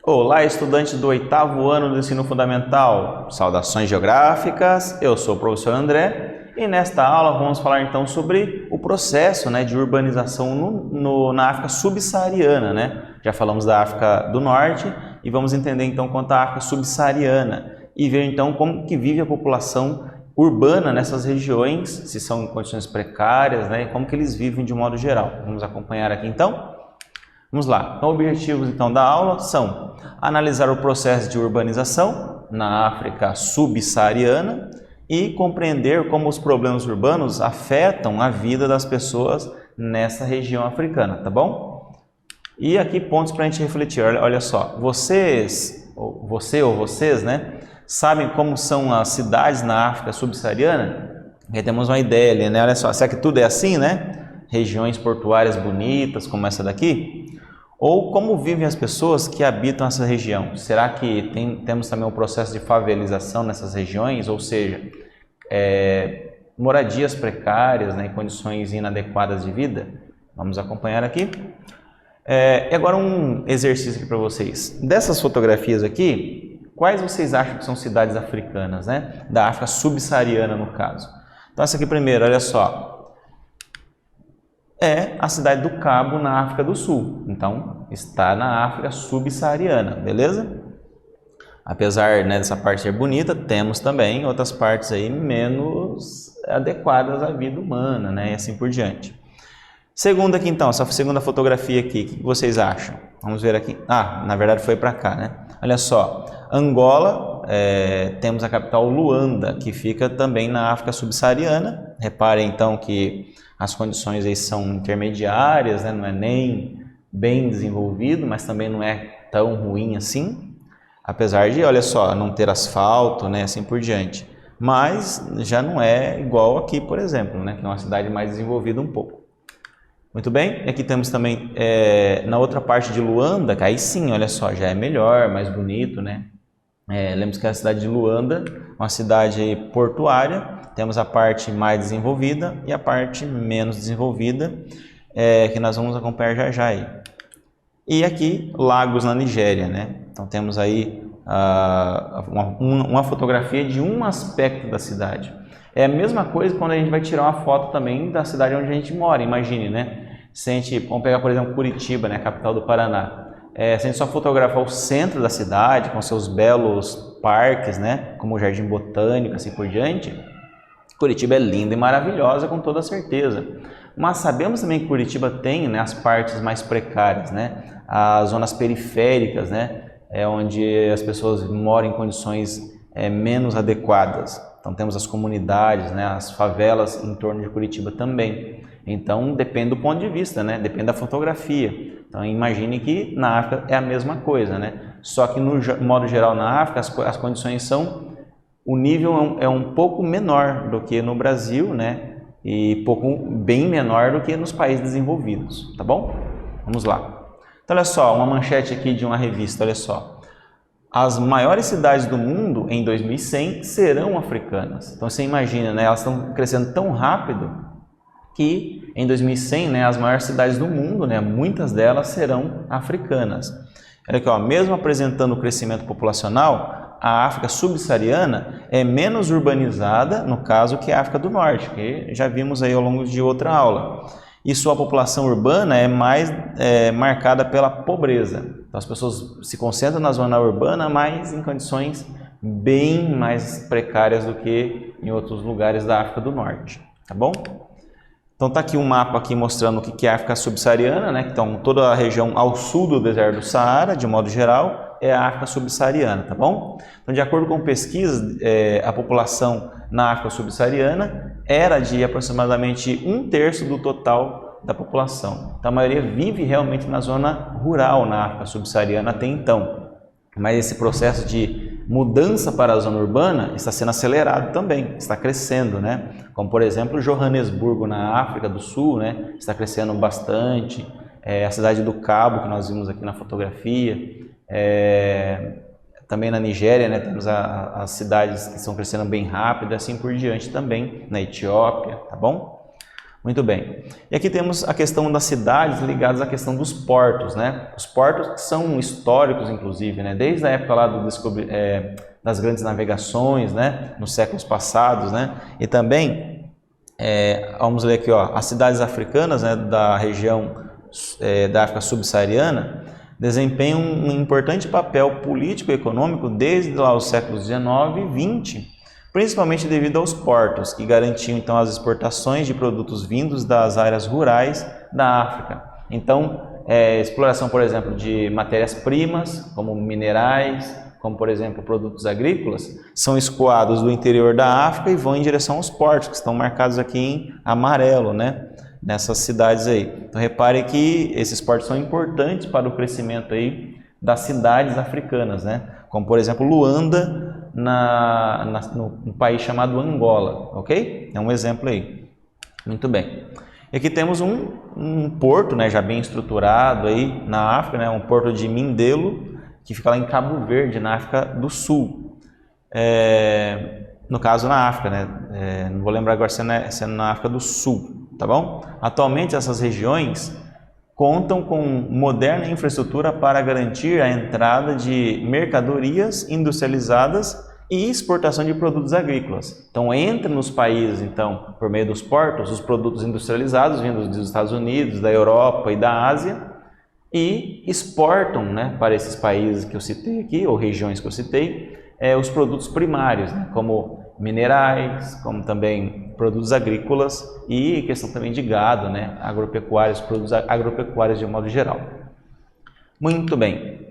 Olá, estudantes do 8º ano do ensino fundamental. Saudações geográficas, eu sou o professor André e nesta aula vamos falar então sobre o processo de urbanização na África subsaariana. Já falamos da África do Norte e vamos entender então quanto à África subsaariana e ver então como que vive a população urbana nessas regiões, se são em condições precárias, e como que eles vivem de modo geral. Vamos acompanhar aqui então? Vamos lá. Então, objetivos então da aula são analisar o processo de urbanização na África subsaariana e compreender como os problemas urbanos afetam a vida das pessoas nessa região africana, tá bom? E aqui pontos para a gente refletir. Olha só, você ou vocês, sabem como são as cidades na África subsaariana? Aqui temos uma ideia ali, Olha só, será que tudo é assim, Regiões portuárias bonitas como essa daqui? Ou como vivem as pessoas que habitam essa região? Será que temos também um processo de favelização nessas regiões? Ou seja, moradias precárias, em condições inadequadas de vida? Vamos acompanhar aqui. E agora um exercício aqui para vocês. Dessas fotografias aqui, quais vocês acham que são cidades africanas, Da África subsaariana, no caso. Então essa aqui primeiro, olha só. É a cidade do Cabo, na África do Sul. Então, está na África subsaariana, beleza? Apesar dessa parte ser bonita, temos também outras partes aí menos adequadas à vida humana, e assim por diante. Segunda aqui então, essa segunda fotografia aqui, o que vocês acham? Vamos ver aqui. Na verdade foi para cá, Olha só, Angola, temos a capital Luanda, que fica também na África subsaariana. Reparem então que as condições aí são intermediárias, não é nem bem desenvolvido, mas também não é tão ruim assim, apesar de, olha só, não ter asfalto, assim por diante. Mas já não é igual aqui, por exemplo, que é uma cidade mais desenvolvida um pouco. Muito bem, e aqui temos também, na outra parte de Luanda, que aí sim, olha só, já é melhor, mais bonito, Lembramos que é a cidade de Luanda, uma cidade portuária. Temos a parte mais desenvolvida e a parte menos desenvolvida, que nós vamos acompanhar já aí. E aqui, Lagos na Nigéria, Então temos aí uma fotografia de um aspecto da cidade. É a mesma coisa quando a gente vai tirar uma foto também da cidade onde a gente mora, imagine, Se a gente, vamos pegar por exemplo Curitiba, a capital do Paraná. Se a gente só fotografar o centro da cidade, com seus belos parques, como o Jardim Botânico, assim por diante, Curitiba é linda e maravilhosa com toda certeza. Mas sabemos também que Curitiba tem as partes mais precárias, as zonas periféricas, onde as pessoas moram em condições menos adequadas. Então temos as comunidades, as favelas em torno de Curitiba também. Então depende do ponto de vista, depende da fotografia. Então imagine que na África é a mesma coisa, Só que no modo geral na África as condições são, o nível é um pouco menor do que no Brasil, e bem menor do que nos países desenvolvidos, tá bom? Vamos lá. Então olha só, uma manchete aqui de uma revista, olha só. As maiores cidades do mundo em 2100 serão africanas. Então você imagina, elas estão crescendo tão rápido que em 2100, as maiores cidades do mundo, muitas delas serão africanas. Olha aqui, mesmo apresentando o crescimento populacional, a África subsaariana é menos urbanizada, no caso, que a África do Norte, que já vimos aí ao longo de outra aula. E sua população urbana é mais marcada pela pobreza. Então as pessoas se concentram na zona urbana, mas em condições bem mais precárias do que em outros lugares da África do Norte, tá bom? Então está aqui um mapa aqui mostrando o que é a África subsaariana, Então toda a região ao sul do deserto do Saara, de modo geral, é a África subsaariana, tá bom? Então, de acordo com pesquisas, a população na África subsaariana era de aproximadamente 1/3 do total da população. Então, a maioria vive realmente na zona rural na África subsaariana até então. Mas esse processo de mudança para a zona urbana está sendo acelerado também, está crescendo, Como, por exemplo, Joanesburgo, na África do Sul, está crescendo bastante. A cidade do Cabo, que nós vimos aqui na fotografia. Também na Nigéria, temos as cidades que estão crescendo bem rápido, assim por diante também, na Etiópia, tá bom? Muito bem. E aqui temos a questão das cidades ligadas à questão dos portos, né? Os portos que são históricos, inclusive, né? Desde a época lá das grandes navegações, né? Nos séculos passados, né? E também, vamos ler aqui, ó, as cidades africanas, né? Da região da África subsaariana desempenham um importante papel político e econômico desde lá os séculos XIX e XX, principalmente devido aos portos, que garantiam então as exportações de produtos vindos das áreas rurais da África. Então, exploração, por exemplo, de matérias-primas, como minerais, como por exemplo produtos agrícolas, são escoados do interior da África e vão em direção aos portos, que estão marcados aqui em amarelo, né? Nessas cidades aí. Então, repare que esses portos são importantes para o crescimento aí das cidades africanas, né? Como por exemplo Luanda, no país chamado Angola, ok? É um exemplo aí. Muito bem. E aqui temos um porto, né, já bem estruturado aí na África, né, um porto de Mindelo, que fica lá em Cabo Verde, na África do Sul. No caso na África, né? Não vou lembrar agora se é na África do Sul, tá bom? Atualmente essas regiões contam com moderna infraestrutura para garantir a entrada de mercadorias industrializadas e exportação de produtos agrícolas. Então, entra nos países, então, por meio dos portos, os produtos industrializados vindos dos Estados Unidos, da Europa e da Ásia e exportam, né, para esses países que eu citei aqui, ou regiões que eu citei, os produtos primários, né, como minerais, como também produtos agrícolas e questão também de gado, né, agropecuários, produtos agropecuários de um modo geral. Muito bem.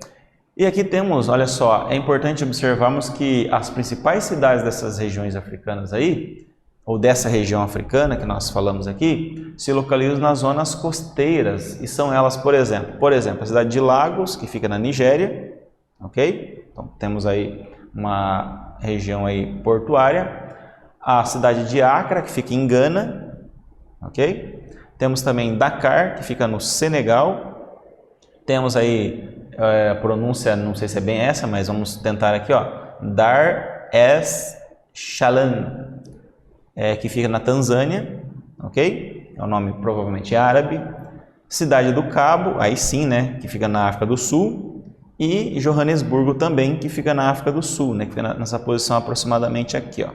E aqui temos, olha só, é importante observarmos que as principais cidades dessas regiões africanas aí, ou dessa região africana que nós falamos aqui, se localizam nas zonas costeiras e são elas, por exemplo, a cidade de Lagos, que fica na Nigéria, ok? Então temos aí uma região aí portuária, a cidade de Accra, que fica em Gana, ok? Temos também Dakar, que fica no Senegal, temos aí a pronúncia, não sei se é bem essa, mas vamos tentar aqui, ó, Dar es Salaam, que fica na Tanzânia, ok? É um nome provavelmente árabe. Cidade do Cabo, aí sim, né, que fica na África do Sul, e Joanesburgo também, que fica na África do Sul, né, que fica nessa posição aproximadamente aqui, ó.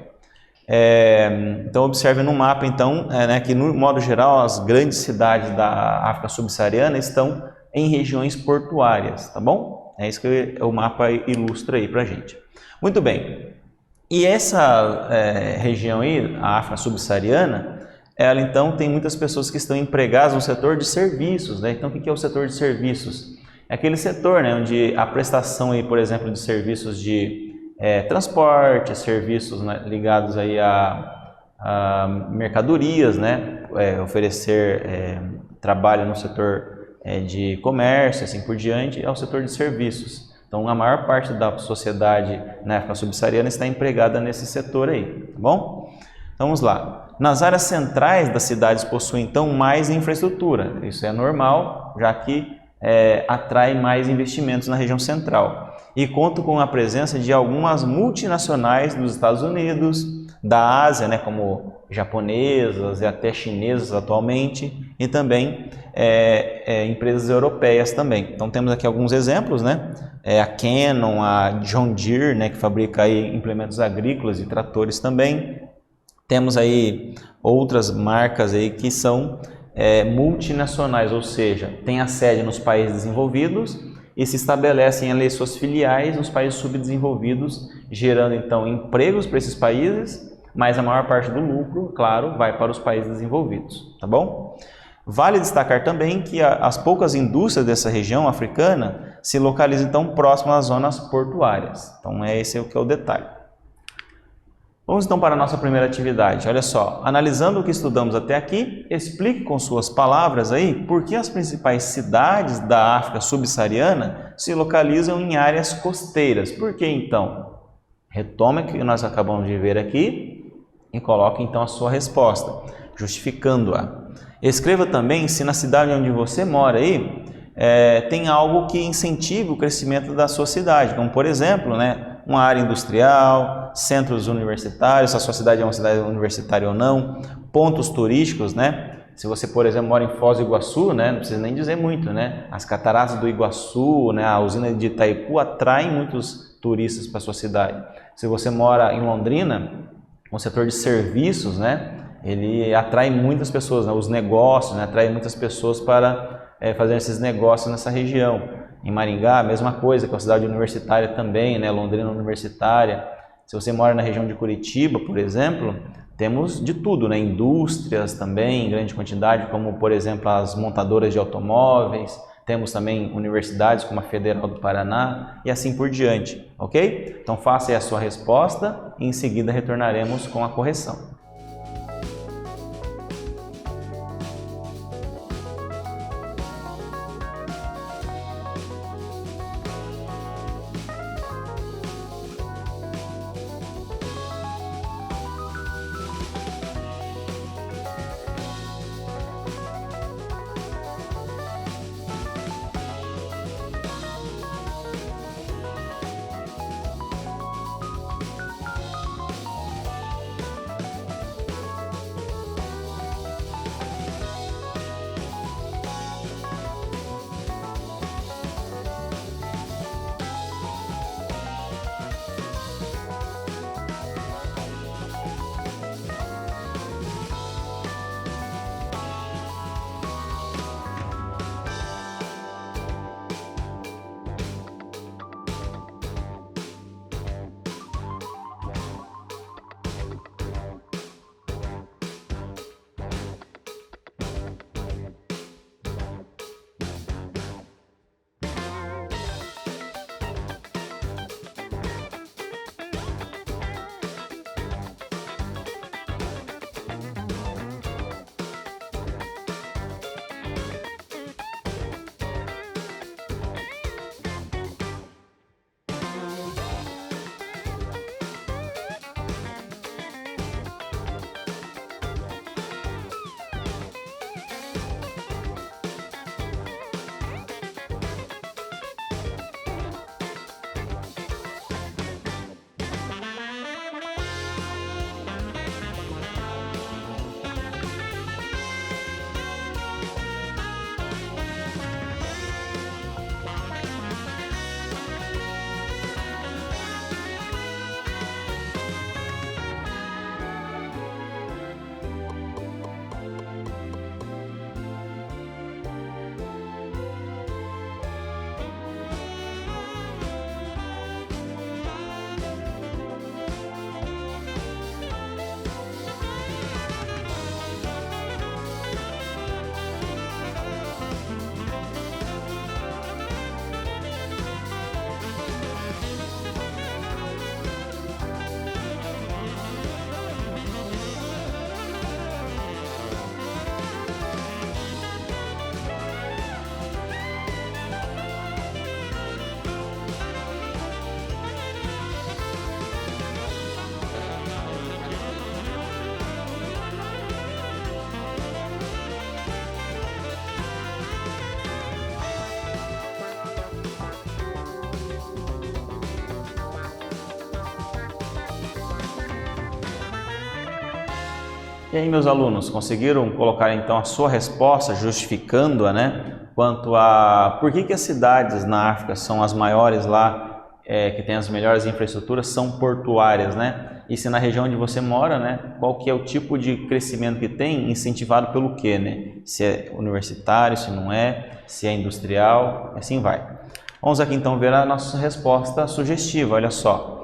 Então observe no mapa, então, né, que no modo geral as grandes cidades da África subsaariana estão em regiões portuárias, tá bom? É isso que o mapa ilustra aí pra gente. Muito bem. E essa região aí, a África subsaariana, ela então tem muitas pessoas que estão empregadas no setor de serviços, né? Então o que é o setor de serviços? É aquele setor, né, onde a prestação aí, por exemplo, de serviços de transporte, serviços, né, ligados aí a mercadorias, né, oferecer trabalho no setor de comércio, assim por diante, é o setor de serviços. Então, a maior parte da sociedade na África subsaariana está empregada nesse setor aí, tá bom? Então, vamos lá. Nas áreas centrais das cidades possuem, então, mais infraestrutura. Isso é normal, já que atrai mais investimentos na região central. E conta com a presença de algumas multinacionais dos Estados Unidos, da Ásia, né, como japonesas e até chinesas atualmente, e também empresas europeias também. Então temos aqui alguns exemplos, né? A Canon, a John Deere, né, que fabrica aí implementos agrícolas e tratores também. Temos aí outras marcas aí que são multinacionais, ou seja, têm a sede nos países desenvolvidos e se estabelecem ali suas filiais nos países subdesenvolvidos, gerando então empregos para esses países, mas a maior parte do lucro, claro, vai para os países desenvolvidos, tá bom? Vale destacar também que as poucas indústrias dessa região africana se localizam então próximas às zonas portuárias. Então esse é o que é o detalhe. Vamos então para a nossa primeira atividade. Olha só, analisando o que estudamos até aqui, explique com suas palavras aí por que as principais cidades da África subsaariana se localizam em áreas costeiras. Por que então? Retome o que nós acabamos de ver aqui e coloque então a sua resposta, justificando-a. Escreva também se na cidade onde você mora aí tem algo que incentive o crescimento da sua cidade, como por exemplo, né, uma área industrial, centros universitários, se a sua cidade é uma cidade universitária ou não, pontos turísticos, né, Se você, por exemplo, mora em Foz do Iguaçu, né, não precisa nem dizer muito, né? As cataratas do Iguaçu, né, a usina de Itaipu atraem muitos turistas para sua cidade. Se você mora em Londrina, o setor de serviços, né, ele atrai muitas pessoas, né, os negócios, né, atrai muitas pessoas para fazer esses negócios nessa região. Em Maringá, a mesma coisa, que é uma cidade universitária também, né, Londrina universitária. Se você mora na região de Curitiba, por exemplo, temos de tudo, né, indústrias também em grande quantidade, como por exemplo as montadoras de automóveis. Temos também universidades como a Federal do Paraná e assim por diante, ok? Então faça aí a sua resposta e em seguida retornaremos com a correção. E aí, meus alunos, conseguiram colocar então a sua resposta, justificando-a, né? Quanto a por que as cidades na África são as maiores lá, que têm as melhores infraestruturas, são portuárias, né? E se na região onde você mora, né? Qual que é o tipo de crescimento que tem, incentivado pelo quê, né? Se é universitário, se não é, se é industrial, assim vai. Vamos aqui então ver a nossa resposta sugestiva, olha só.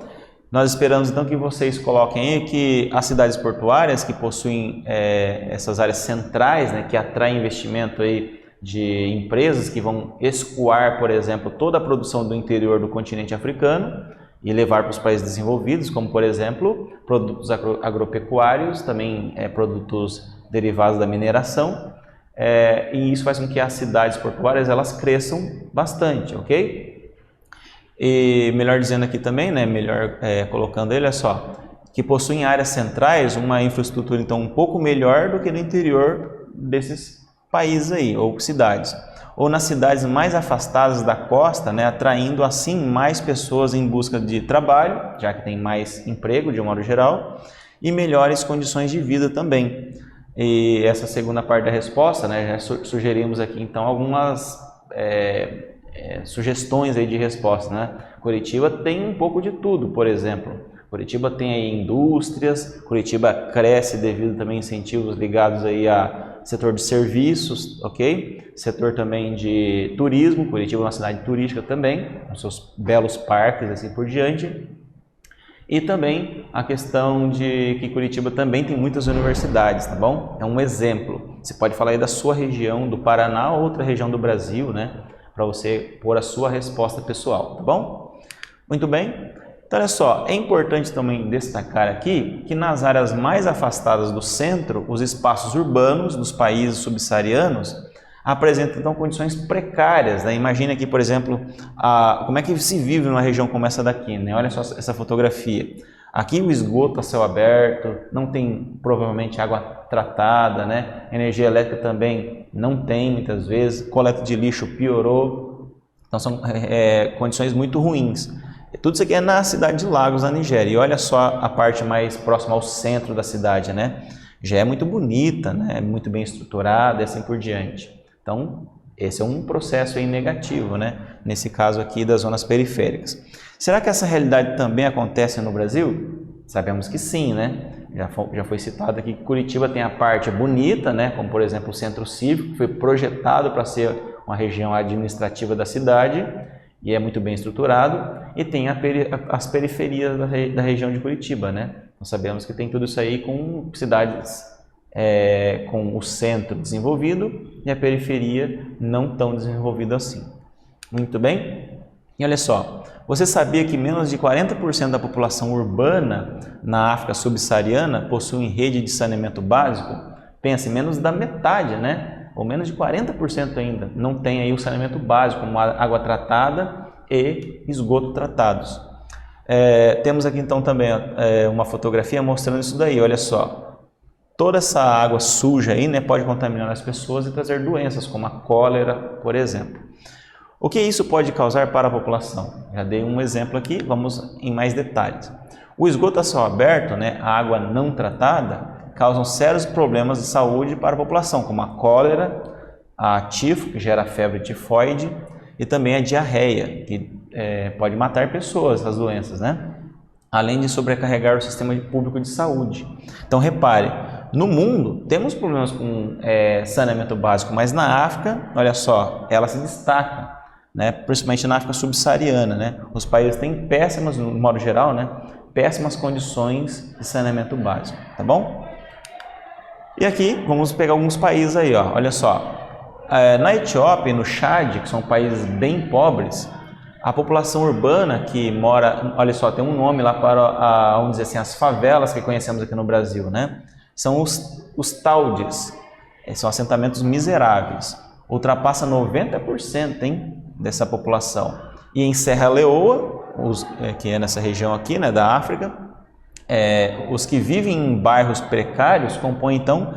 Nós esperamos então que vocês coloquem aí que as cidades portuárias que possuem essas áreas centrais, né, que atraem investimento aí de empresas que vão escoar, por exemplo, toda a produção do interior do continente africano e levar para os países desenvolvidos, como por exemplo, produtos agropecuários, também produtos derivados da mineração, e isso faz com que as cidades portuárias elas cresçam bastante, ok? E melhor dizendo aqui também, né, colocando ele, é só, que possuem áreas centrais, uma infraestrutura então um pouco melhor do que no interior desses países aí, ou cidades. Ou nas cidades mais afastadas da costa, né, atraindo assim mais pessoas em busca de trabalho, já que tem mais emprego de um modo geral, e melhores condições de vida também. E essa segunda parte da resposta, né, já sugerimos aqui então algumas sugestões aí de resposta, né? Curitiba tem um pouco de tudo, por exemplo. Curitiba tem aí indústrias, Curitiba cresce devido também a incentivos ligados aí a setor de serviços, ok? Setor também de turismo, Curitiba é uma cidade turística também, com seus belos parques assim por diante. E também a questão de que Curitiba também tem muitas universidades, tá bom? É um exemplo. Você pode falar aí da sua região, do Paraná ou outra região do Brasil, né? Para você pôr a sua resposta pessoal, tá bom? Muito bem. Então, olha só, é importante também destacar aqui que nas áreas mais afastadas do centro, os espaços urbanos dos países subsaarianos apresentam então condições precárias, né? Imagina aqui, por exemplo, como é que se vive numa região como essa daqui, né? Olha só essa fotografia. Aqui o esgoto a céu aberto, não tem provavelmente água tratada, né? Energia elétrica também não tem muitas vezes, coleta de lixo piorou, então são condições muito ruins. Tudo isso aqui é na cidade de Lagos, na Nigéria, e olha só a parte mais próxima ao centro da cidade, né? Já é muito bonita, né? Muito bem estruturada e assim por diante. Então, esse é um processo aí negativo, né? Nesse caso aqui das zonas periféricas. Será que essa realidade também acontece no Brasil? Sabemos que sim, né? Já foi citado aqui que Curitiba tem a parte bonita, né? Como por exemplo o Centro Cívico, que foi projetado para ser uma região administrativa da cidade e é muito bem estruturado, e tem as periferias da região de Curitiba, né? Nós sabemos que tem tudo isso aí com cidades com o centro desenvolvido e a periferia não tão desenvolvida assim. Muito bem? E olha só, você sabia que menos de 40% da população urbana na África subsaariana possui rede de saneamento básico? Pense, menos da metade, né? Ou menos de 40% ainda não tem aí o saneamento básico, como água tratada e esgoto tratados. Temos aqui então também uma fotografia mostrando isso daí, olha só. Toda essa água suja aí, né, pode contaminar as pessoas e trazer doenças como a cólera, por exemplo. O que isso pode causar para a população? Já dei um exemplo aqui, vamos em mais detalhes. O esgoto a céu aberto, né, a água não tratada, causam sérios problemas de saúde para a população, como a cólera, a tifo, que gera febre tifoide, e também a diarreia, que pode matar pessoas, as doenças, né? Além de sobrecarregar o sistema público de saúde. Então, repare, no mundo temos problemas com saneamento básico, mas na África, olha só, ela se destaca, né? Principalmente na África subsaariana, né? Os países têm péssimas, no modo geral, né? Péssimas condições de saneamento básico, tá bom? E aqui, vamos pegar alguns países aí, ó. Olha só, na Etiópia e no Chad, que são países bem pobres, a população urbana que mora, olha só, tem um nome lá para, vamos dizer assim, as favelas que conhecemos aqui no Brasil, né? São os taudes, são assentamentos miseráveis, ultrapassa 90%, hein, dessa população. E em Serra Leoa, que é nessa região aqui, né, da África, os que vivem em bairros precários compõem então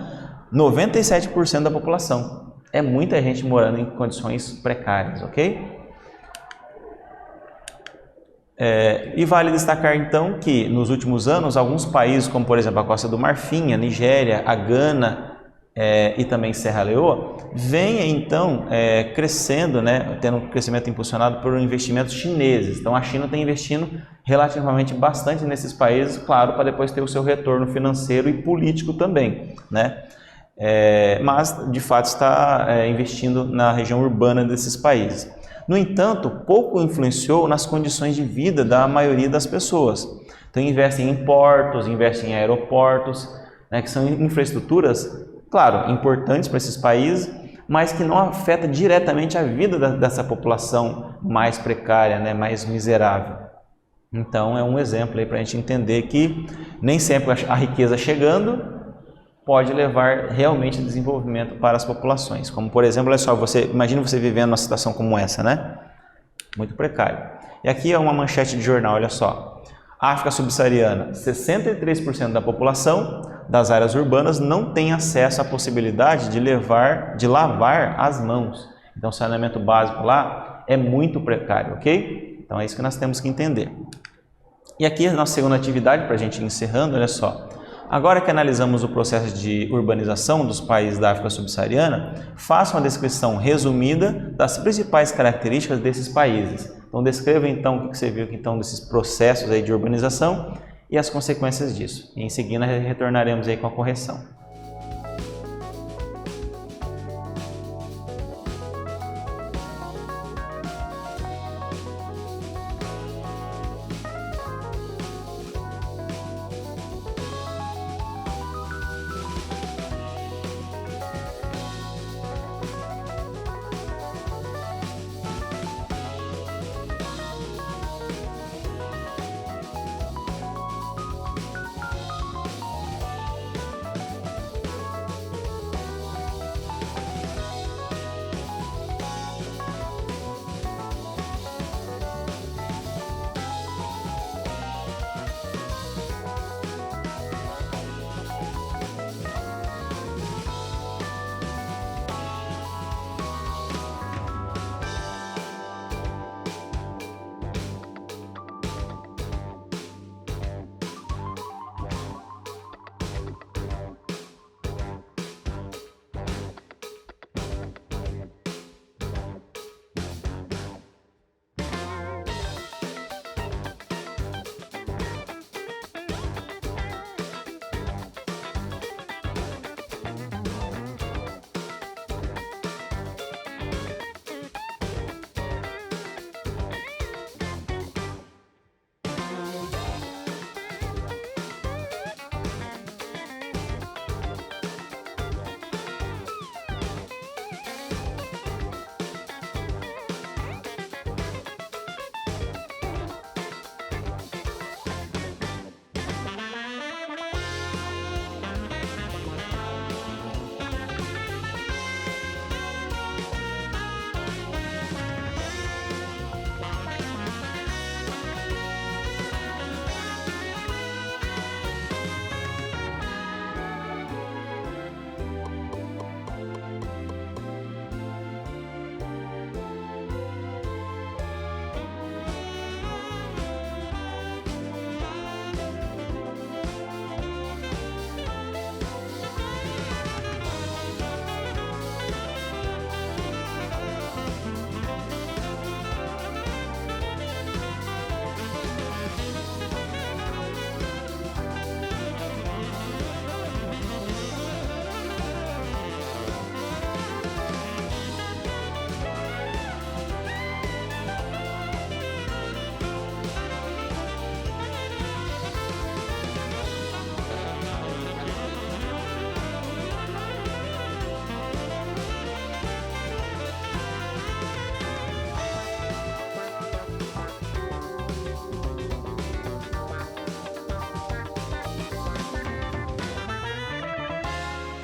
97% da população. É muita gente morando em condições precárias, ok? E vale destacar então que nos últimos anos alguns países, como por exemplo a Costa do Marfim, a Nigéria, a Gana e também Serra Leoa, vêm então crescendo, né, tendo um crescimento impulsionado por investimentos chineses. Então a China tem investindo relativamente bastante nesses países, claro, para depois ter o seu retorno financeiro e político também, né? Mas de fato está investindo na região urbana desses países. No entanto, pouco influenciou nas condições de vida da maioria das pessoas. Então, investem em portos, investem em aeroportos, né, que são infraestruturas, claro, importantes para esses países, mas que não afeta diretamente a vida dessa população mais precária, né, mais miserável. Então, é um exemplo aí para a gente entender que nem sempre a riqueza chegando pode levar realmente desenvolvimento para as populações. Como, por exemplo, olha só, imagina você vivendo uma situação como essa, né? Muito precário. E aqui é uma manchete de jornal, olha só. África subsaariana, 63% da população das áreas urbanas não tem acesso à possibilidade de lavar as mãos. Então, o saneamento básico lá é muito precário, ok? Então, é isso que nós temos que entender. E aqui a nossa segunda atividade, para a gente ir encerrando, olha só. Agora que analisamos o processo de urbanização dos países da África subsaariana, faça uma descrição resumida das principais características desses países. Então descreva então o que você viu aqui, então, desses processos aí de urbanização e as consequências disso. E em seguida retornaremos aí com a correção.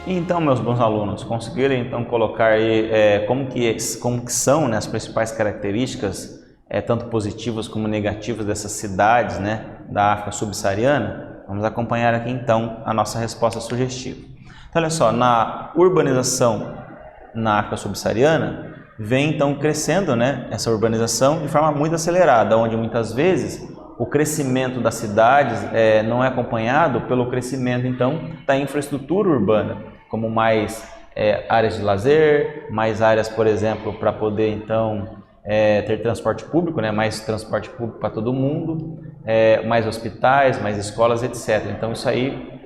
Então, meus bons alunos, conseguiram então colocar aí, como que são, né, as principais características, tanto positivas como negativas dessas cidades, né, da África subsaariana? Vamos acompanhar aqui então a nossa resposta sugestiva. Então, olha só, na urbanização na África subsaariana, vem então crescendo, né, essa urbanização de forma muito acelerada, onde muitas vezes o crescimento das cidades não é acompanhado pelo crescimento então da infraestrutura urbana, como mais áreas de lazer, mais áreas, por exemplo, para poder então ter transporte público, né, mais transporte público para todo mundo, mais hospitais, mais escolas, etc. Então isso aí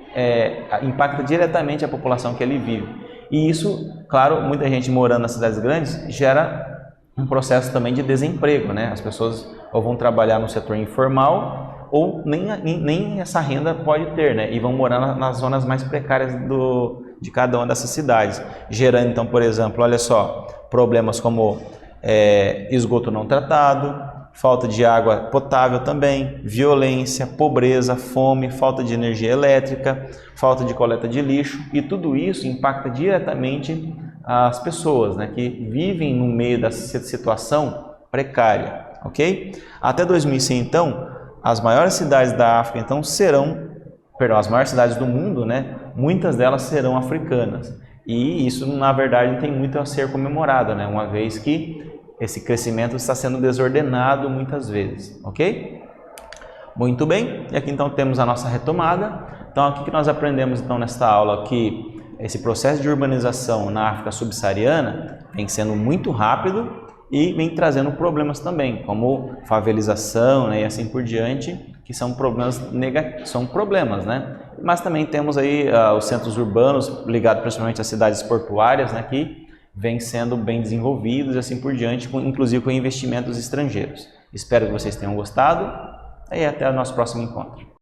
impacta diretamente a população que ali vive. E isso, claro, muita gente morando nas cidades grandes gera um processo também de desemprego, né? As pessoas ou vão trabalhar no setor informal ou nem essa renda pode ter, né? E vão morar nas zonas mais precárias de cada uma dessas cidades, gerando então, por exemplo, olha só, problemas como esgoto não tratado, falta de água potável também, violência, pobreza, fome, falta de energia elétrica, falta de coleta de lixo, e tudo isso impacta diretamente as pessoas, né, que vivem no meio dessa situação precária, ok? Até 2100, então, as maiores cidades da África então as maiores cidades do mundo, né, muitas delas serão africanas. E isso, na verdade, tem muito a ser comemorado, né, uma vez que esse crescimento está sendo desordenado muitas vezes, ok? Muito bem, e aqui então temos a nossa retomada. Então, o que nós aprendemos então nesta aula? Que esse processo de urbanização na África subsaariana vem sendo muito rápido e vem trazendo problemas também, como favelização, né, e assim por diante, que são problemas né? Mas também temos aí os centros urbanos ligados principalmente às cidades portuárias, né, que vêm sendo bem desenvolvidos e assim por diante, inclusive com investimentos estrangeiros. Espero que vocês tenham gostado e até o nosso próximo encontro.